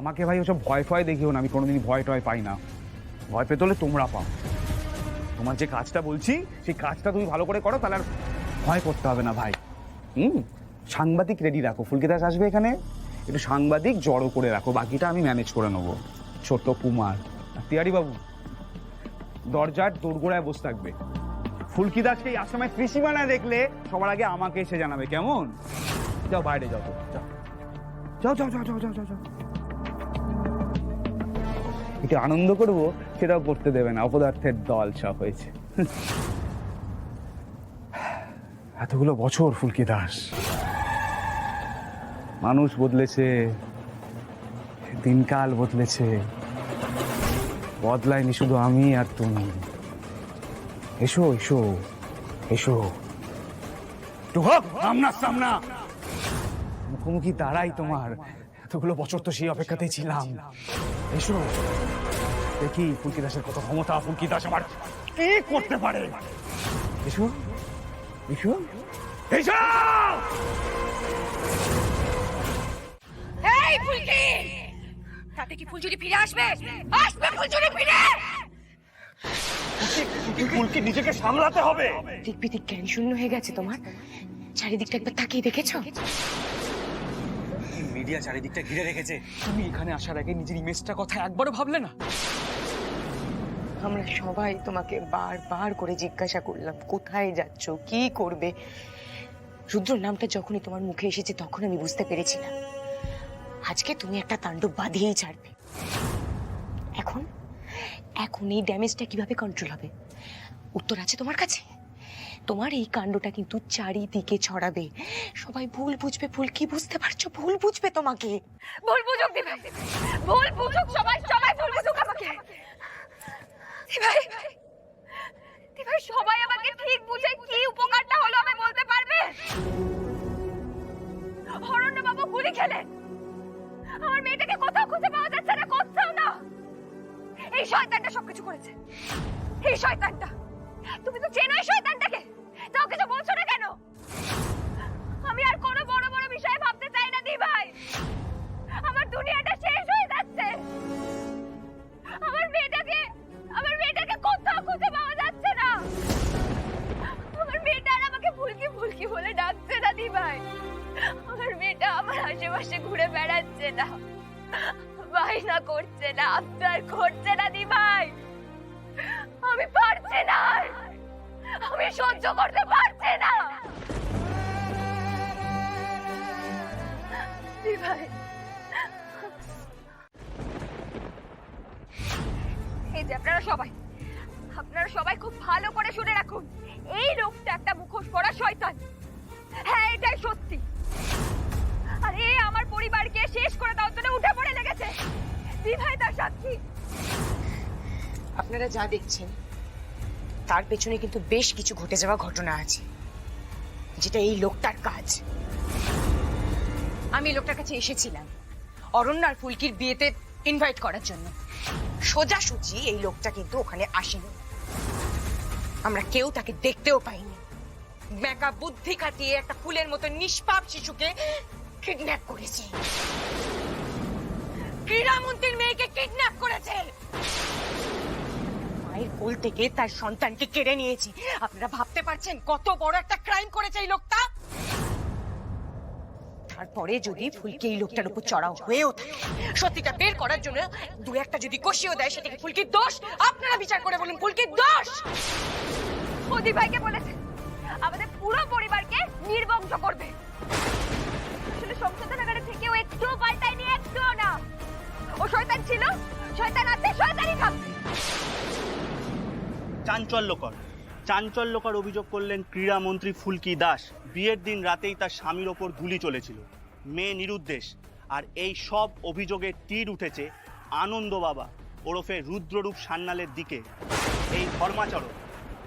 আমাকে ভাই ওসব ভয় ফয় দেখিও না, আমি কোনোদিনই ভয় টয় পাই না। ভয় পেতে হলে তোমরা পাও। তোমার যে কাজটা বলছি সেই কাজটা তুমি ভালো করে করো, তাহলে আর ভয় করতে হবে না ভাই। সাংবাদিক রেডি রাখো, ফুলকি দাস আসবে এখানে, একটু সাংবাদিক জড়ো করে রাখো, বাকিটা আমি ম্যানেজ করে নেবো। ছোট কুমার আর তিয়ারি বাবু দরজার দোরগোড়ায় বসে থাকবে। ফুলকি দাসকে এই আসামে ত্রিসীমানায় দেখলে সবার আগে আমাকে এসে জানাবে, কেমন? যাও বাইরে যাও, তো যাও যাও যাও যাও যাও যাও যাও। একটু আনন্দ করবো সেটাও করতে দেবে না, অপদার্থের দল সব হয়েছে। এতগুলো বছর ফুলকি দাস, মানুষ বদলেছে, দিনকাল বদলেছে, বদলায়নি শুধু আমি আর তুমি। এসো এসো এসো, একটু হোক সামনা সামনা, মুখোমুখি দাঁড়াই তোমার। এতগুলো বছর তো সেই অপেক্ষাতেই ছিলাম। এসো দেখি ফুলকি দাসের কত ক্ষমতা, ফুলকি দাস আমার কি করতে পারে। এসো এসো এসো। এই ফুলকি, তাতে কি ফুলঝুরি ফিরে আসবে? আসবে ফুলঝুরি ফিরে। ফুলকি নিজেকে সামলাতে হবে। দিক বিদিক জ্ঞান শূন্য হয়ে গেছে তোমার। চারিদিকটা একবার তাকিয়ে দেখেছো? মিডিয়া চারিদিকটা ঘিরে রেখেছে। তুমি এখানে আসার আগে নিজের ইমেজটা কথা একবারও ভাবলে না? আমরা সবাই তোমাকে বারবার করে জিজ্ঞাসা করলাম কোথায় যাচ্ছ, কি করবে। রুদ্র নামটা যখনই তোমার মুখে এসেছে তখন আমি বুঝতে পেরেছিলাম আজকে তুমি একটা তাণ্ডব বাঁধিয়েই ছাড়বে। এখন এখন এই ড্যামেজটা কিভাবে কন্ট্রোল হবে? উত্তর আছে তোমার কাছে। তোমার এই কাণ্ডটা কিন্তু চারিদিকে ছড়াবে, সবাই ভুল বুঝবে। ভুল কি বুঝতে পারছো? ভুল বুঝবে তোমাকে। ভুল বুঝুক দিভাই, ভুল বুঝুক সবাই, সবাই ভুল বুঝুক আমাকে। দিভাই, দিভাই সবাই আমাকে ঠিক বুঝে কি উপকারটা হলো আমি বলতে পারবে? অরণ্য বাবু গুলি খেলেন, আমার মেয়েটাকে কোথাও খুঁজে পাওয়া যাচ্ছে না, কোথাও না। এই শয়তানটা সবকিছু করেছে, এই শয়তানটা। তুমি তো চেনো এই শয়তানটাকে, তাও কিছু বলছো না কেন? আমি আর কোনো বড় বড় বিষয়ে ভাবতে চাই না দি ভাই, আমার দুনিয়াটা শেষ হয়ে যাচ্ছে। আমার মেয়েটাকে কোথাও খুঁজে পাওয়া যাচ্ছে না। আমার মেয়েটা আর আমাকে ফুলকি ফুলকি বলে ডাকছে না দি ভাই। আমার মেয়েটা আমার আশেপাশে ঘুরে বেড়াচ্ছে না, বায়না করছে না, আবদার করছে না দি ভাই। আমি পারছি না, আমি সহ্য করতে পারছি না দি ভাই। এই যে আপনারা সবাই খুব ভালো করে শুনে রাখুন, এই লোকটা একটা মুখোশ পরা শয়তান। হ্যাঁ এটাই সত্যি। আর এ আমার পরিবারকে শেষ করে দেওয়ার জন্য উঠে পড়ে লেগেছে। দি ভাই তার সাক্ষী। আপনারা যা দেখছেন তার পেছনে কিন্তু বেশ কিছু ঘটে যাওয়া ঘটনা আছে, যেটা এই লোকটার কাজ। আমি এই লোকটার কাছে এসেছিলাম অরণ্য আর ফুলকির বিয়েতে ইনভাইট করার জন্য। সোজাসুজি এই লোকটা কিন্তু ওখানে আসেনি, আমরা কেউ তাকে দেখতেও পাইনি। বেকা বুদ্ধি খাটিয়ে একটা ফুলের মতো নিষ্পাপ শিশুকে কিডন্যাপ করেছে, ক্রীড়ামন্ত্রীর মেয়েকে কিডন্যাপ করেছে, মায়ের কোল থেকে তার সন্তানকে কেড়ে নিয়েছে। আপনারা ভাবতে পারছেন কত বড় একটা ক্রাইম করেছে এই লোকটা? তারপরে যদি ফুলকি এই লোকটার উপর চড়াও হয়েও থাকে, সত্যিটা বের করার জন্য দু একটা যদি কষিয়েও দেয়, সেটাকে ফুলকির দোষ। আপনারা বিচার করে বলুন ফুলকির দোষ। মোদি ভাইকে বলেছে আমাদের পুরো পরিবারকে নির্বংশ করবে। আসলে সংশোধনাগারে থেকেও একটুও পাল্টায়নি, একটুও না। ও শয়তান ছিল, শয়তান আছে, শয়তানই থাকবে। চাঞ্চল্যকর অভিযোগ করলেন ক্রীড়ামন্ত্রী ফুলকি দাস। বিয়ের দিন রাতেই তার স্বামীর ওপর গুলি চলেছিল, মেয়ে নিরুদ্দেশ। আর এই সব অভিযোগে তীর উঠেছে আনন্দ বাবা ওরফে রুদ্ররূপ সান্যালের দিকে। এই ধর্মাচরণ,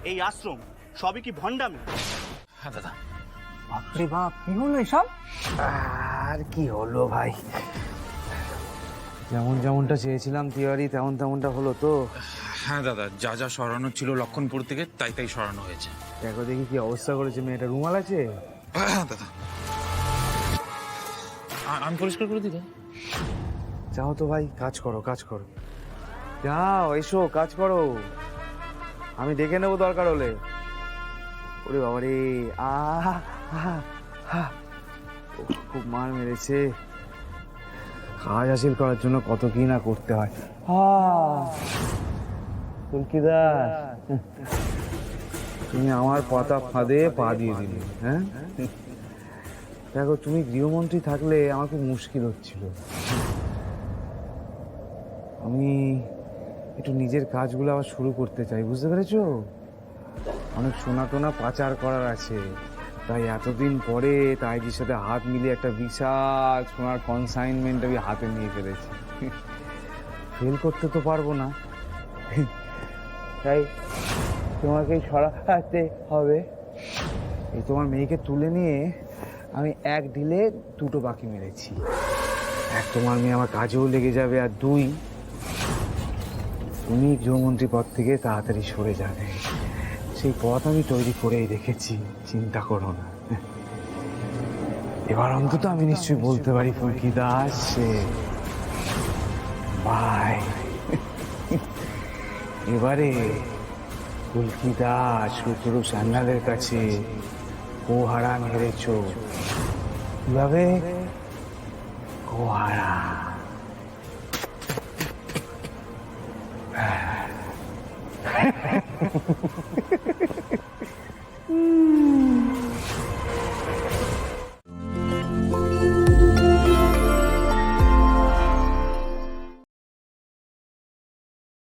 এই আশ্রম সবই কি ভণ্ডামি? হ্যাঁ দাদা। বাপরে বাপ, কি হলো এসব? আর কি হলো ভাই, যেমনটা চেয়েছিলাম তিওয়ারি তেমনটা হলো তো? হ্যাঁ দাদা, যা যা সরানো ছিল লক্ষণপুর থেকে তাই সরানো হয়েছে। দেখো দেখি কি অবস্থা করেছে মেয়েটা। রুমাল আছে? হ্যাঁ দাদা, আমি পরিষ্কার করে দিই। যাও তো ভাই, কাজ করো কাজ করো, যাও এসো কাজ করো, আমি দেখে নেবো দরকার হলে। ওরে বাবা রে, আহা আহা আহা, উফ, খুব মার মেরেছে। কাজ হাসিল করার জন্য কত কি না করতে হয়। ফুলকিদাস, তুমি আমার পাতা ফাঁদে পা দিয়ে দিলে। হ্যাঁ দেখো, তুমি গৃহমন্ত্রী থাকলে আমার খুব মুশকিল হচ্ছিল। আমি একটু নিজের কাজগুলো আবার শুরু করতে চাই, বুঝতে পেরেছো? অনেক সোনা টোনা পাচার করার আছে, তাই এতদিন পরে তাইজির সাথে হাত মিলিয়ে একটা বিশাল সোনার কনসাইনমেন্ট আমি হাতে নিয়ে ফেলেছি। ফেল করতে তো পারবো না, তাই তোমাকেই সরাতে হবে। এই তোমার মেয়েকে তুলে নিয়ে আমি এক ঢিলে দুটো বাকি মেরেছি। এক, তোমার মেয়ে আমার কাজেও লেগে যাবে, আর দুই, তুমি গৃহমন্ত্রী পদ থেকে তাড়াতাড়ি সরে যাবে। সেই পথ আমি তৈরি করেই রেখেছি, চিন্তা করো না। এবার অন্তত আমি নিশ্চয়ই বলতে পারি ফুলকিদাস বাই। এবারে ফুলকিদাস রুদ্র সান্যালের কাছে গোহারান হেরেছ। কিভাবে? গোহারা।